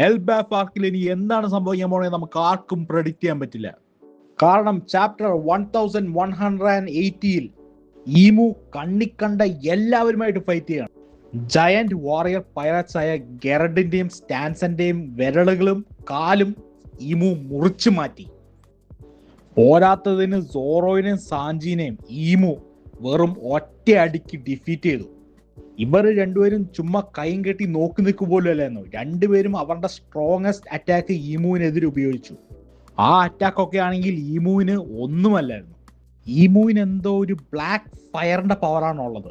എൽബാഫ് ആർക്കിൽ ഇനി എന്താണ് സംഭവിക്കാൻ പോകുന്നത് നമുക്ക് ആർക്കും പ്രെഡിക്റ്റ് ചെയ്യാൻ പറ്റില്ല. കാരണം ചാപ്റ്റർ 1180 ഈമു കണ്ണിക്കണ്ട എല്ലാവരുമായിട്ട് ഫൈറ്റ് ചെയ്യണം. ജയന്റ് വാറിയർ പൈററ്റ്സ് ആയ ഗെറഡിന്റെയും സ്റ്റാൻസന്റെയും വിരലുകളും കാലും ഈമു മുറിച്ചു മാറ്റി. പോരാത്തതിന് സോറോയിനെയും സാഞ്ചിനെയും ഈമു വെറും ഒറ്റ അടിക്ക് ഡിഫീറ്റ് ചെയ്തു. ഇവർ രണ്ടുപേരും ചുമ്മാ കൈയും കെട്ടി നോക്കി നിൽക്കുക പോലും അല്ലായിരുന്നു. രണ്ടുപേരും അവരുടെ സ്ട്രോങ്ങസ്റ്റ് അറ്റാക്ക് ഈമുവിനെതിരെ ഉപയോഗിച്ചു. ആ അറ്റാക്കൊക്കെ ആണെങ്കിൽ ഈമുവിന് ഒന്നുമല്ലായിരുന്നു. ഈമുവിന് എന്തോ ഒരു ബ്ലാക്ക് ഫയറിന്റെ പവറാണുള്ളത്,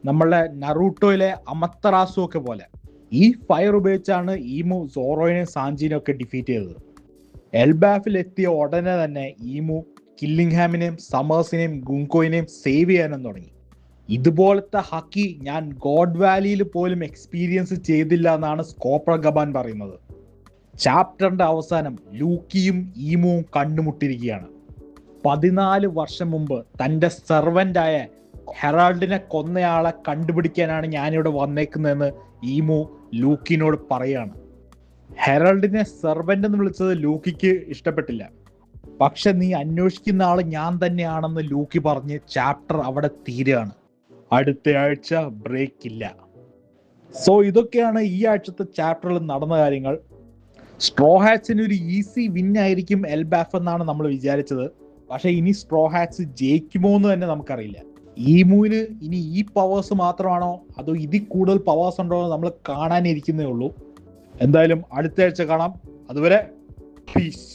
നമ്മളെ നറൂട്ടോയിലെ അമത്തറാസു ഒക്കെ പോലെ. ഈ ഫയർ ഉപയോഗിച്ചാണ് ഈമു സോറോയിനെയും സാഞ്ചിനെയും ഒക്കെ ഡിഫീറ്റ് ചെയ്തത്. എൽബാഫിൽ എത്തിയ ഉടനെ തന്നെ ഈമു കില്ലിംഗ്ഹാമിനെയും സമേഴ്സിനെയും ഗുങ്കോയിനെയും സേവ് ചെയ്യാനും തുടങ്ങി. ഇതുപോലത്തെ ഹക്കി ഞാൻ ഗോഡ് വാലിയിൽ പോലും എക്സ്പീരിയൻസ് ചെയ്തില്ല എന്നാണ് സ്കോപ്ര ഗബാൻ പറയുന്നത്. ചാപ്റ്ററിന്റെ അവസാനം ലൂക്കിയും ഈമുവും കണ്ടുമുട്ടിയിരിക്കുകയാണ്. 14 വർഷം മുമ്പ് തൻ്റെ സെർവൻ്റായ ഹെറാൾഡിനെ കൊന്നയാളെ കണ്ടുപിടിക്കാനാണ് ഞാനിവിടെ വന്നേക്കുന്നതെന്ന് ഈമു ലൂക്കിനോട് പറയാണ്. ഹെറാൾഡിനെ സെർവൻ്റ് എന്ന് വിളിച്ചത് ലൂക്കിക്ക് ഇഷ്ടപ്പെട്ടില്ല. പക്ഷെ നീ അന്വേഷിക്കുന്ന ആള് ഞാൻ തന്നെയാണെന്ന് ലൂക്കി പറഞ്ഞ് ചാപ്റ്റർ അവിടെ തീരുകയാണ്. അടുത്ത ആഴ്ച ബ്രേക്ക് ഇല്ല. സോ ഇതൊക്കെയാണ് ഈ ആഴ്ചത്തെ ചാപ്റ്ററിൽ നടന്ന കാര്യങ്ങൾ. സ്ട്രോ ഹാറ്റ്സിന് ഒരു ഈസി വിൻ ആയിരിക്കും എൽബാഫ് എന്നാണ് നമ്മൾ വിചാരിച്ചത്. പക്ഷെ ഇനി സ്ട്രോ ഹാറ്റ്സ് ജയിക്കുമോ എന്ന് തന്നെ നമുക്കറിയില്ല. ഈമുവിന് ഇനി ഈ പവേഴ്സ് മാത്രമാണോ അതോ ഇതിൽ കൂടുതൽ പവേഴ്സ് ഉണ്ടോ എന്ന് നമ്മൾ കാണാനിരിക്കുന്നേ ഉള്ളൂ. എന്തായാലും അടുത്ത ആഴ്ച കാണാം. അതുവരെ പീസ്.